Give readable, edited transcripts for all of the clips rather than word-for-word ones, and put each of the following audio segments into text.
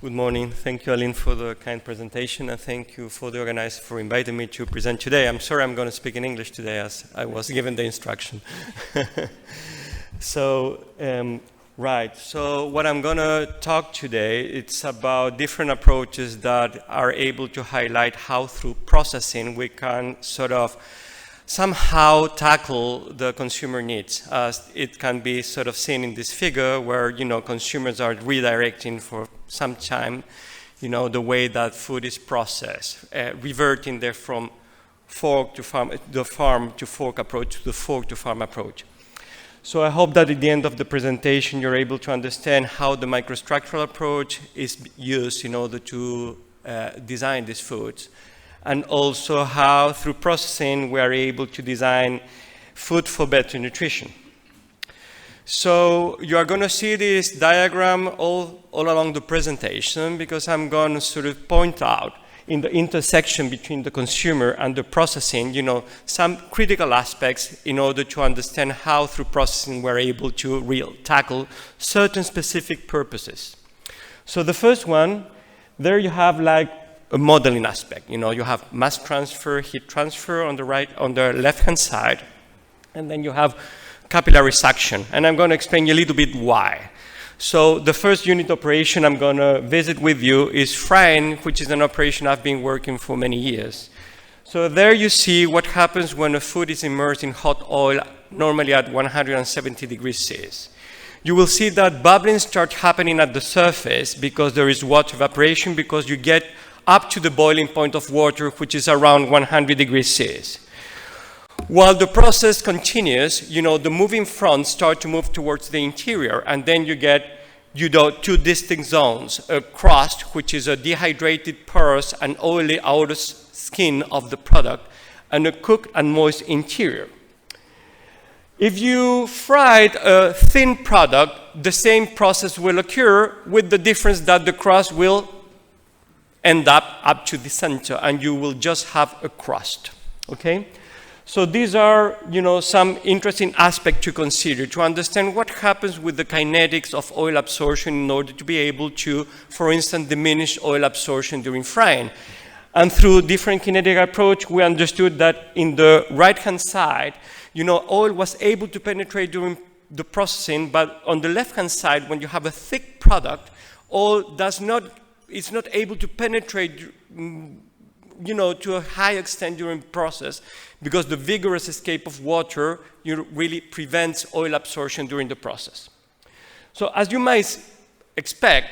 Good morning. Thank you, Aline, for the kind presentation, and thank you for the organizer for inviting me to present today. I'm sorry I'm going to speak in English today, as I was given the instruction. So what I'm going to talk today, it's about different approaches that are able to highlight how through processing we can sort of somehow tackle the consumer needs, as it can be sort of seen in this figure where, consumers are redirecting for some time, the way that food is processed, reverting there from fork to farm, the farm to fork approach to the fork to farm approach. So I hope that at the end of the presentation, you're able to understand how the microstructural approach is used in order to design these foods, and also how through processing we are able to design food for better nutrition. So you are going to see this diagram all along the presentation, because I'm going to sort of point out in the intersection between the consumer and the processing, some critical aspects in order to understand how through processing we're able to tackle certain specific purposes. So the first one, there you have like a modeling aspect. You have mass transfer, heat transfer on the left-hand side, and then you have capillary suction. And I'm going to explain you a little bit why. So the first unit operation I'm going to visit with you is frying, which is an operation I've been working for many years. So there you see what happens when a food is immersed in hot oil, normally at 170 degrees Celsius. You will see that bubbling starts happening at the surface because there is water evaporation, because you get up to the boiling point of water, which is around 100 degrees Celsius. While the process continues, the moving fronts start to move towards the interior, and then you get two distinct zones, a crust, which is a dehydrated porous and oily outer skin of the product, and a cooked and moist interior. If you fried a thin product, the same process will occur, with the difference that the crust will end up to the center, and you will just have a crust, okay? So these are, some interesting aspects to consider to understand what happens with the kinetics of oil absorption in order to be able to, for instance, diminish oil absorption during frying. And through different kinetic approach, we understood that in the right-hand side, oil was able to penetrate during the processing, but on the left-hand side, when you have a thick product, oil it's not able to penetrate to a high extent during process, because the vigorous escape of water really prevents oil absorption during the process. So as you might expect,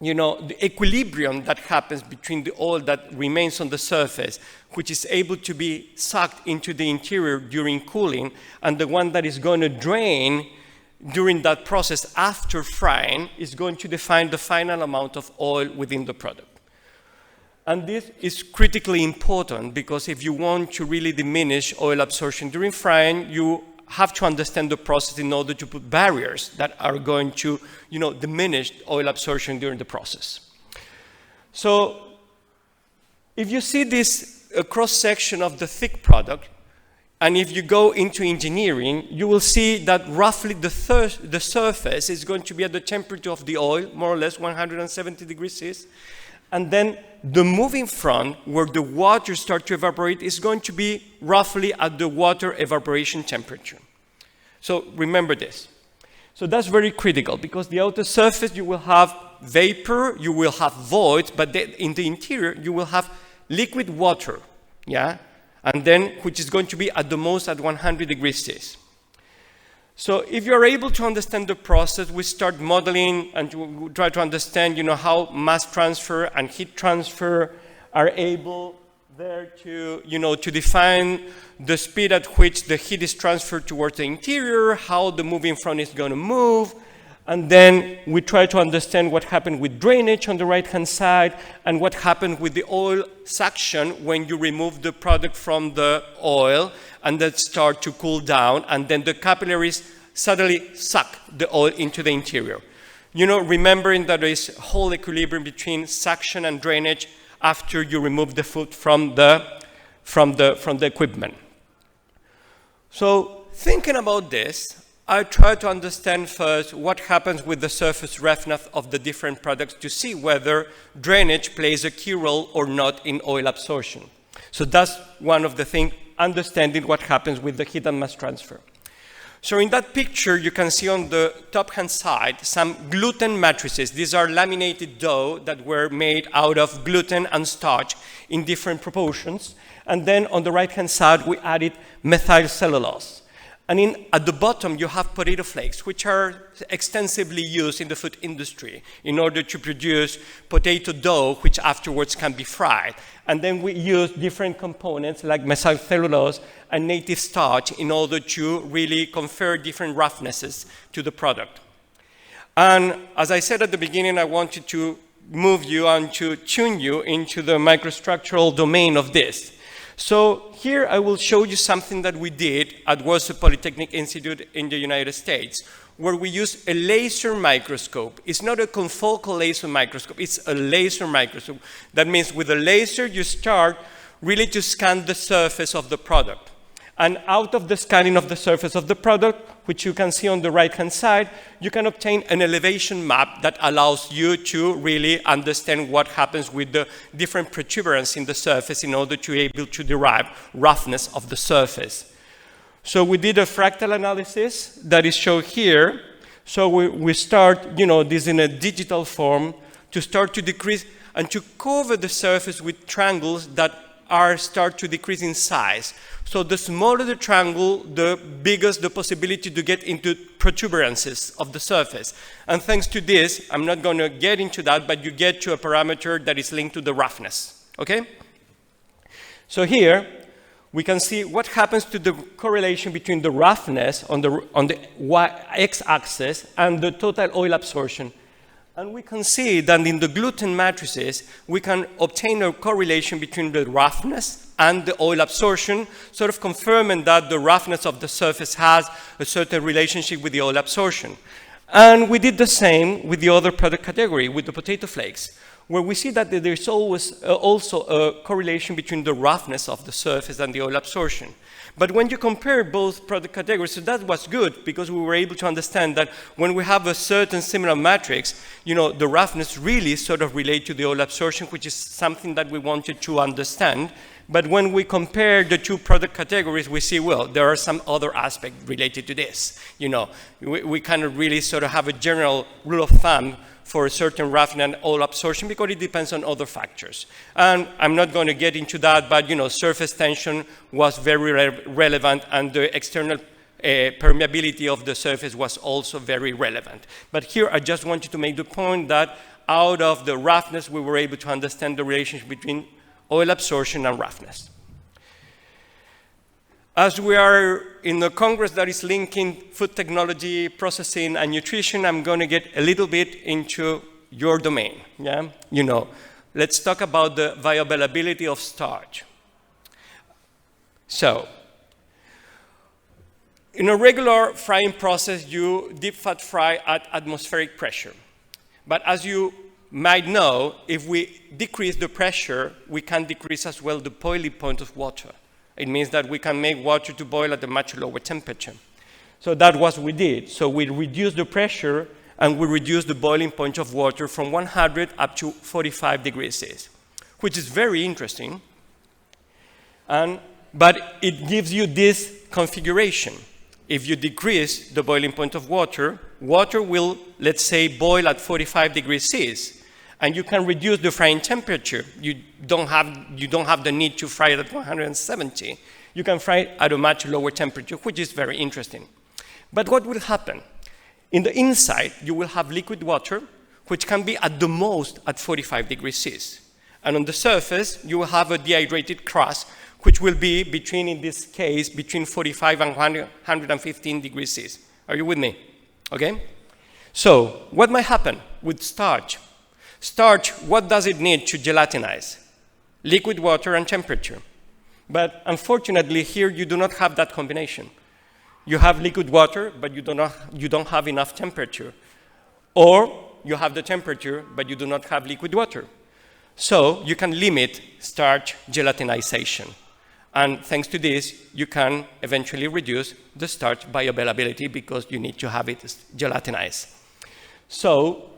the equilibrium that happens between the oil that remains on the surface, which is able to be sucked into the interior during cooling, and the one that is going to drain during that process after frying, is going to define the final amount of oil within the product. And this is critically important, because if you want to really diminish oil absorption during frying, you have to understand the process in order to put barriers that are going to, diminish oil absorption during the process. So if you see this cross-section of the thick product, and if you go into engineering, you will see that roughly the surface is going to be at the temperature of the oil, more or less 170 degrees Celsius. And then the moving front, where the water starts to evaporate, is going to be roughly at the water evaporation temperature. So remember this. So that's very critical, because the outer surface, you will have vapor, you will have voids, but in the interior, you will have liquid water, yeah? And then, which is going to be at the most at 100 degrees Celsius. So if you're able to understand the process, we start modeling and to try to understand, how mass transfer and heat transfer are able there to, to define the speed at which the heat is transferred towards the interior, how the moving front is going to move. And then we try to understand what happened with drainage on the right-hand side, and what happened with the oil suction when you remove the product from the oil and then start to cool down, and then the capillaries suddenly suck the oil into the interior. Remembering that there is a whole equilibrium between suction and drainage after you remove the food from the equipment. So thinking about this, I try to understand first what happens with the surface roughness of the different products to see whether drainage plays a key role or not in oil absorption. So that's one of the things, understanding what happens with the heat and mass transfer. So in that picture, you can see on the top-hand side some gluten matrices. These are laminated dough that were made out of gluten and starch in different proportions. And then on the right-hand side, we added methyl cellulose. And at the bottom, you have potato flakes, which are extensively used in the food industry in order to produce potato dough, which afterwards can be fried. And then we use different components like methyl cellulose and native starch in order to really confer different roughnesses to the product. And as I said at the beginning, I wanted to move you and to tune you into the microstructural domain of this. So here I will show you something that we did at Warsaw Polytechnic Institute in the United States, where we use a laser microscope. It's not a confocal laser microscope, it's a laser microscope. That means with a laser you start really to scan the surface of the product. And out of the scanning of the surface of the product, which you can see on the right-hand side, you can obtain an elevation map that allows you to really understand what happens with the different protuberance in the surface in order to be able to derive roughness of the surface. So we did a fractal analysis that is shown here. So we start, this in a digital form to start to decrease and to cover the surface with triangles that start to decrease in size. So the smaller the triangle, the bigger the possibility to get into protuberances of the surface. And thanks to this, I'm not going to get into that, but you get to a parameter that is linked to the roughness. Okay? So here, we can see what happens to the correlation between the roughness on the x-axis and the total oil absorption. And we can see that in the gluten matrices, we can obtain a correlation between the roughness and the oil absorption, sort of confirming that the roughness of the surface has a certain relationship with the oil absorption. And we did the same with the other product category, with the potato flakes, where we see that there's always also a correlation between the roughness of the surface and the oil absorption. But when you compare both product categories, so that was good because we were able to understand that when we have a certain similar matrix, the roughness really sort of relate to the oil absorption, which is something that we wanted to understand. But when we compare the two product categories, we see, well, there are some other aspects related to this. We kind of really sort of have a general rule of thumb for a certain roughness and oil absorption because it depends on other factors. And I'm not going to get into that, but surface tension was very relevant, and the external permeability of the surface was also very relevant. But here I just wanted to make the point that out of the roughness, we were able to understand the relationship between oil absorption and roughness. As we are in a congress that is linking food technology, processing, and nutrition, I'm going to get a little bit into your domain. Yeah? Let's talk about the bioavailability of starch. So, in a regular frying process, you deep fat fry at atmospheric pressure. But as you might know, if we decrease the pressure, we can decrease as well the boiling point of water. It means that we can make water to boil at a much lower temperature. So that's what we did. So we reduced the pressure and we reduced the boiling point of water from 100 up to 45 degrees Celsius, which is very interesting. But it gives you this configuration. If you decrease the boiling point of water, water will, let's say, boil at 45 degrees Celsius. And you can reduce the frying temperature. You don't have the need to fry it at 170. You can fry it at a much lower temperature, which is very interesting. But what will happen? In the inside, you will have liquid water, which can be at the most at 45 degrees Celsius. And on the surface, you will have a dehydrated crust, which will be between, in this case, between 45 and 115 degrees Celsius. Are you with me? Okay? So, what might happen with starch? Starch, what does it need to gelatinize? Liquid water and temperature. But unfortunately, here you do not have that combination. You have liquid water, but you don't have enough temperature. Or you have the temperature, but you do not have liquid water. So you can limit starch gelatinization. And thanks to this, you can eventually reduce the starch bioavailability because you need to have it gelatinized. So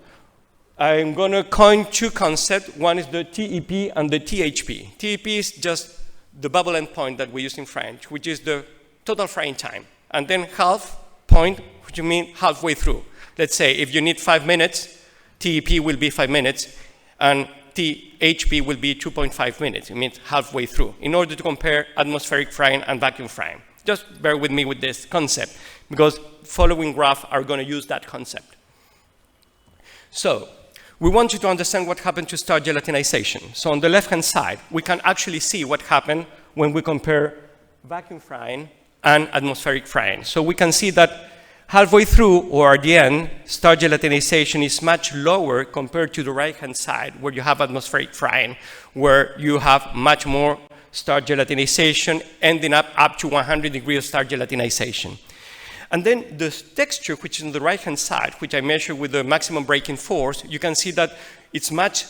I'm going to coin two concepts. One is the TEP and the THP. TEP is just the bubble end point that we use in French, which is the total frying time. And then half point, which you mean halfway through. Let's say if you need 5 minutes, TEP will be 5 minutes, and THP will be 2.5 minutes. It means halfway through, in order to compare atmospheric frying and vacuum frying. Just bear with me with this concept, because following graphs are going to use that concept. So we want you to understand what happened to starch gelatinization. So on the left-hand side, we can actually see what happened when we compare vacuum frying and atmospheric frying. So we can see that halfway through, or at the end, starch gelatinization is much lower compared to the right-hand side, where you have atmospheric frying, where you have much more starch gelatinization, ending up to 100 degrees of starch gelatinization. And then the texture, which is on the right-hand side, which I measure with the maximum breaking force, you can see that it's much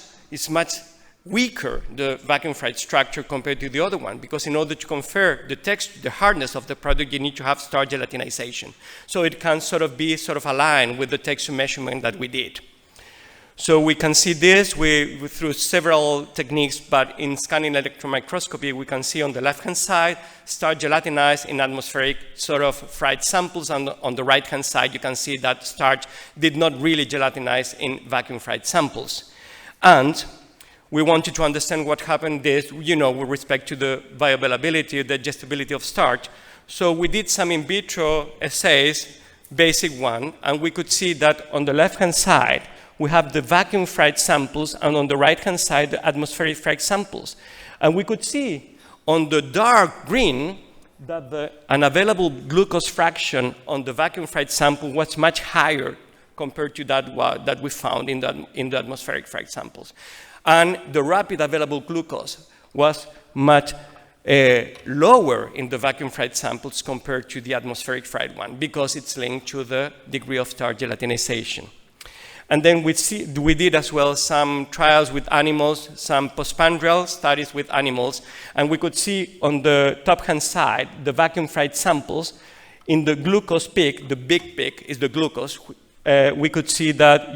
weaker, the vacuum fried structure, compared to the other one, because in order to confer the texture, the hardness of the product, you need to have starch gelatinization. So it can be aligned with the texture measurement that we did. So we can see this through several techniques, but in scanning electron microscopy, we can see on the left-hand side, starch gelatinized in atmospheric fried samples, and on the right-hand side, you can see that starch did not really gelatinize in vacuum fried samples. And we wanted to understand what happened with respect to the bioavailability, the digestibility of starch. So we did some in vitro assays, basic one, and we could see that on the left-hand side, we have the vacuum fried samples, and on the right-hand side, the atmospheric fried samples. And we could see on the dark green that the unavailable glucose fraction on the vacuum fried sample was much higher compared to that we found in the atmospheric fried samples. And the rapid available glucose was much lower in the vacuum fried samples compared to the atmospheric fried one, because it's linked to the degree of starch gelatinization. And then we did as well some trials with animals, some postprandial studies with animals, and we could see on the top-hand side, the vacuum fried samples, in the glucose peak, the big peak is the glucose, we could see that,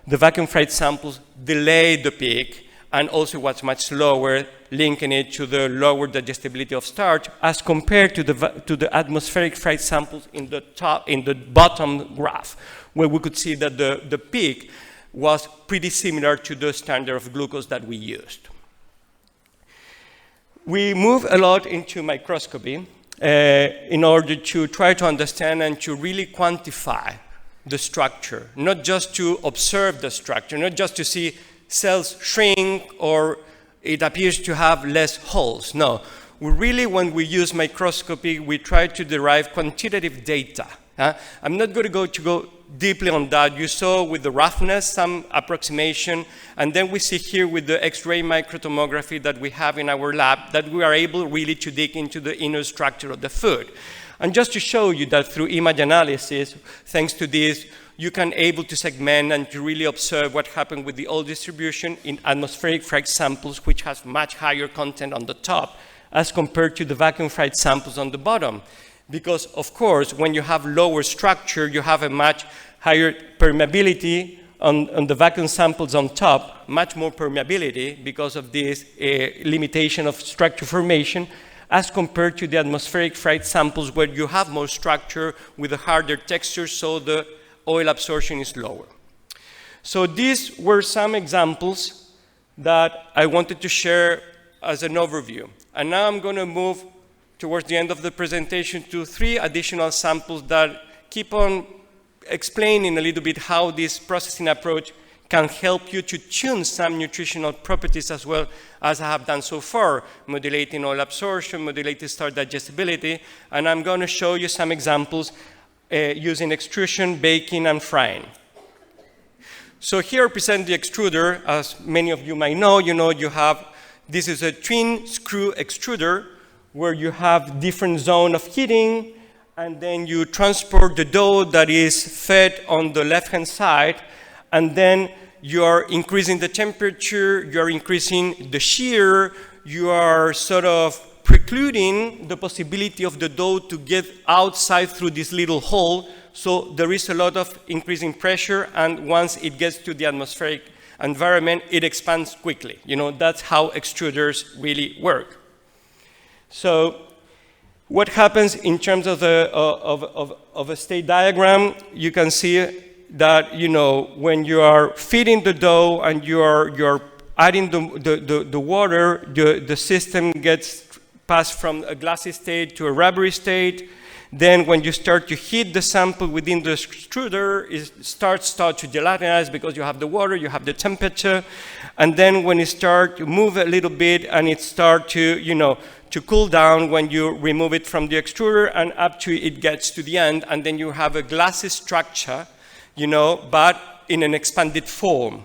the vacuum fried samples delayed the peak, and also was much slower, linking it to the lower digestibility of starch, as compared to the atmospheric fried samples in the bottom graph, where we could see that the peak was pretty similar to the standard of glucose that we used. We move a lot into microscopy in order to try to understand and to really quantify the structure, not just to observe the structure, not just to see cells shrink or it appears to have less holes. No, we really, when we use microscopy, we try to derive quantitative data. I'm not going to go deeply on that. You saw with the roughness some approximation, and then we see here with the X-ray microtomography that we have in our lab that we are able really to dig into the inner structure of the food. And just to show you that through image analysis, thanks to this, you can able to segment and to really observe what happened with the oil distribution in atmospheric fried samples, which has much higher content on the top as compared to the vacuum fried samples on the bottom. Because, of course, when you have lower structure, you have a much higher permeability on the vacuum samples on top, much more permeability because of this limitation of structure formation, as compared to the atmospheric fried samples where you have more structure with a harder texture, so the oil absorption is lower. So these were some examples that I wanted to share as an overview. And now I'm going to move towards the end of the presentation to 3 additional samples that keep on explaining a little bit how this processing approach can help you to tune some nutritional properties as well as I have done so far, modulating oil absorption, modulating starch digestibility, and I'm going to show you some examples using extrusion, baking, and frying. So here I present the extruder. As many of you might know, this is a twin screw extruder where you have different zone of heating, and then you transport the dough that is fed on the left-hand side, and then you are increasing the temperature, you are increasing the shear, you are precluding the possibility of the dough to get outside through this little hole. So there is a lot of increasing pressure, and once it gets to the atmospheric environment, it expands quickly. You know, that's how extruders really work. So what happens in terms of a state diagram? You can see that, you know, when you are feeding the dough and you're adding the water, the system gets passed from a glassy state to a rubbery state. Then when you start to heat the sample within the extruder, it starts to gelatinize because you have the water, you have the temperature. And then when it starts to move a little bit and it starts to, you know, to cool down when you remove it from the extruder and up to it gets to the end, and then you have a glassy structure, you know, but in an expanded form.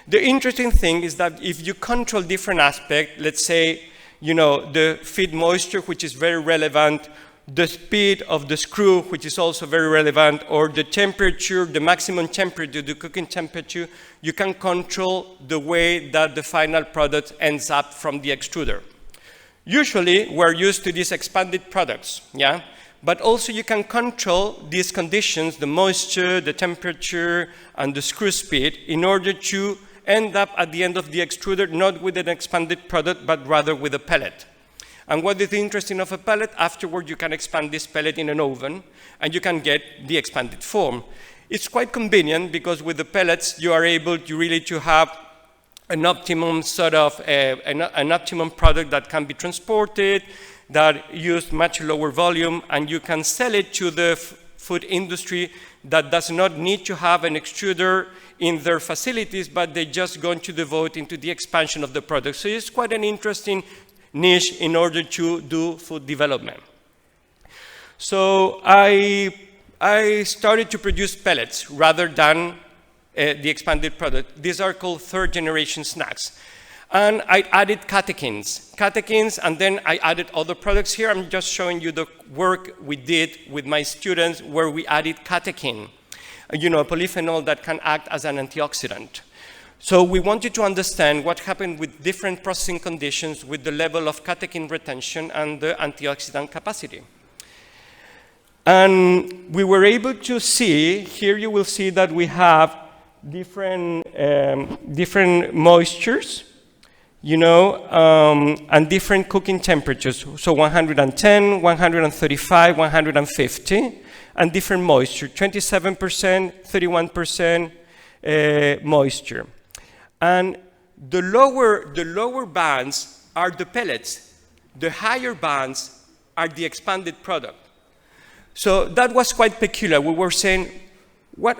The interesting thing is that if you control different aspects, let's say, you know, the feed moisture, which is very relevant, the speed of the screw, which is also very relevant, or the temperature, the maximum temperature, the cooking temperature, you can control the way that the final product ends up from the extruder. Usually, we're used to these expanded products, yeah? But also you can control these conditions, the moisture, the temperature, and the screw speed, in order to end up at the end of the extruder, not with an expanded product, but rather with a pellet. And what is interesting of a pellet, afterward you can expand this pellet in an oven, and you can get the expanded form. It's quite convenient, because with the pellets, you are able to really to have an optimum sort of, an optimum product that can be transported, that use much lower volume, and you can sell it to the food industry that does not need to have an extruder in their facilities, but they just going to devote into the expansion of the product. So it's quite an interesting niche in order to do food development. So I started to produce pellets rather than the expanded product. These are called third-generation snacks. And I added catechins, and then I added other products. Here I'm just showing you the work we did with my students where we added catechin, you know, a polyphenol that can act as an antioxidant. So we wanted to understand what happened with different processing conditions with the level of catechin retention and the antioxidant capacity. And we were able to see, here you will see that we have different moistures, you know, and different cooking temperatures. So 110, 135, 150, and different moisture, 27%, 31% moisture. And the lower bands are the pellets. The higher bands are the expanded product. So that was quite peculiar. We were saying,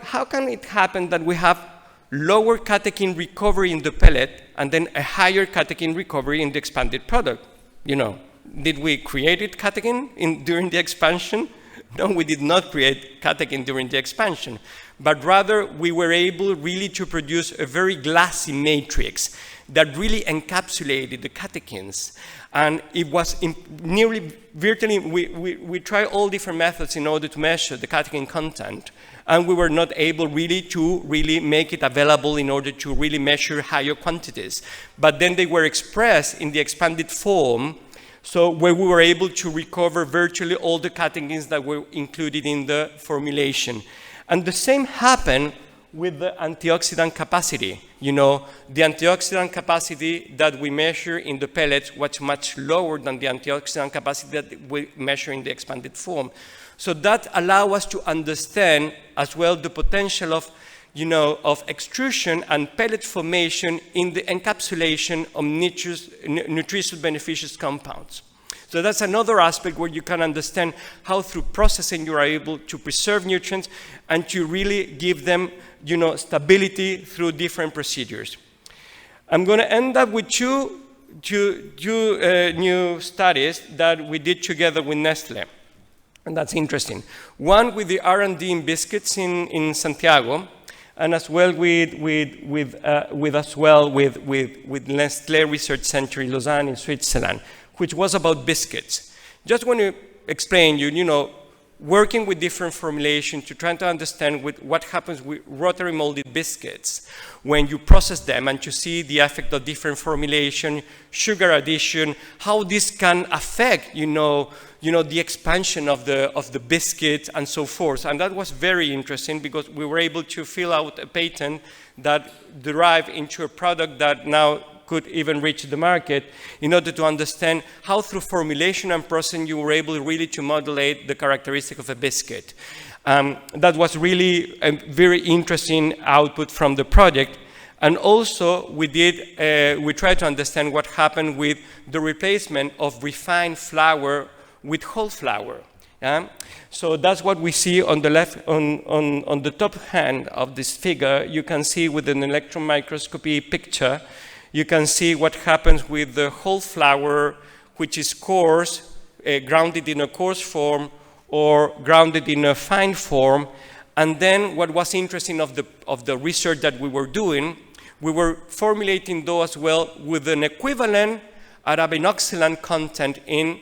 how can it happen that we have lower catechin recovery in the pellet and then a higher catechin recovery in the expanded product? You know, did we create catechin during the expansion? No, we did not create catechin during the expansion, but rather we were able really to produce a very glassy matrix that really encapsulated the catechins. And it was virtually, we tried all different methods in order to measure the catechin content, and we were not able really to make it available in order to really measure higher quantities. But then they were expressed in the expanded form, so where we were able to recover virtually all the catechins that were included in the formulation. And the same happened with the antioxidant capacity. You know, the antioxidant capacity that we measure in the pellets was much lower than the antioxidant capacity that we measure in the expanded form. So that allows us to understand as well the potential of, you know, of extrusion and pellet formation in the encapsulation of nutritious beneficious compounds. So that's another aspect where you can understand how through processing you are able to preserve nutrients and to really give them, you know, stability through different procedures. I'm going to end up with two new studies that we did together with Nestlé. And that's interesting. One with the R&D in biscuits in Santiago, and as well with Nestlé Research Center in Lausanne in Switzerland, which was about biscuits. Just want to explain you know, working with different formulations to try to understand what happens with rotary molded biscuits when you process them, and to see the effect of different formulation, sugar addition, how this can affect, the expansion of the biscuit and so forth. And that was very interesting, because we were able to fill out a patent that derived into a product that now could even reach the market, in order to understand how through formulation and processing you were able really to modulate the characteristic of a biscuit. That was really a very interesting output from the project. And also we tried to understand what happened with the replacement of refined flour with whole flour. So that's what we see on the left, on the top hand of this figure. You can see with an electron microscopy picture, you can see what happens with the whole flour, which is coarse, grounded in a coarse form, or grounded in a fine form. And then what was interesting of the research that we were doing, we were formulating dough as well with an equivalent arabinoxylan content in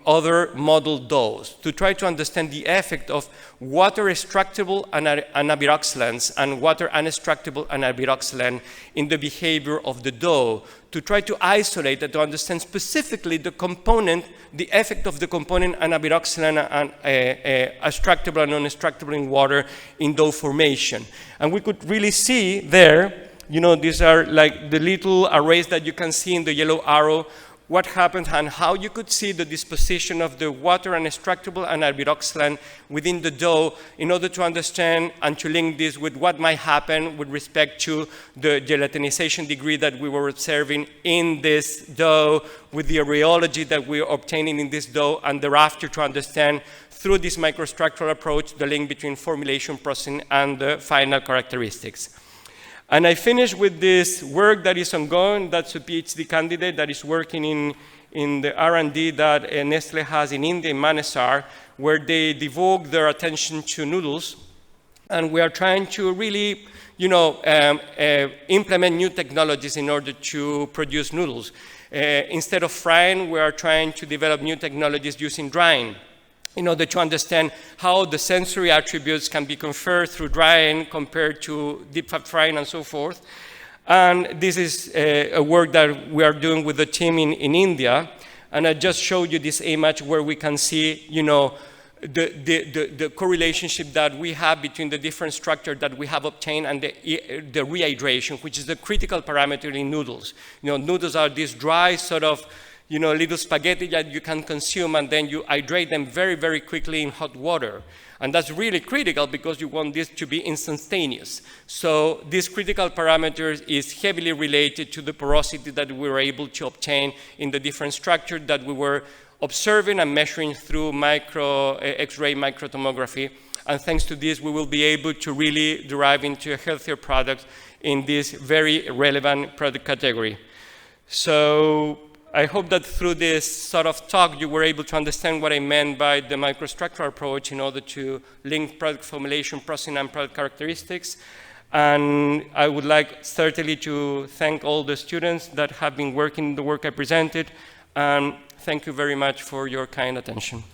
other model doughs, to try to understand the effect of water extractable anabiroxylans and water unextractable anabiroxylan in the behavior of the dough, to try to isolate and to understand specifically the component, the effect of the component anabiroxylan and extractable and non-extractable in water in dough formation. And we could really see there, these are like the little arrays that you can see in the yellow arrow, what happened and how you could see the disposition of the water and extractable anabiroxylan within the dough, in order to understand and to link this with what might happen with respect to the gelatinization degree that we were observing in this dough, with the areology that we are obtaining in this dough, and thereafter to understand through this microstructural approach the link between formulation, processing, and the final characteristics. And I finished with this work that is ongoing. That's a PhD candidate that is working in the R&D that Nestlé has in India, in Manesar, where they devote their attention to noodles. And we are trying to really, implement new technologies in order to produce noodles. Instead of frying, we are trying to develop new technologies using drying, in order to understand how the sensory attributes can be conferred through drying compared to deep fat frying and so forth. And this is a work that we are doing with the team in India. And I just showed you this image where we can see, the correlationship that we have between the different structures that we have obtained and the rehydration, which is the critical parameter in noodles. Noodles are this dry sort of little spaghetti that you can consume, and then you hydrate them very, very quickly in hot water. And that's really critical, because you want this to be instantaneous. So this critical parameter is heavily related to the porosity that we were able to obtain in the different structures that we were observing and measuring through X-ray microtomography. And thanks to this, we will be able to really derive into a healthier product in this very relevant product category. So I hope that through this sort of talk, you were able to understand what I meant by the microstructural approach in order to link product formulation, processing, and product characteristics. And I would like certainly to thank all the students that have been working the work I presented. And thank you very much for your kind attention.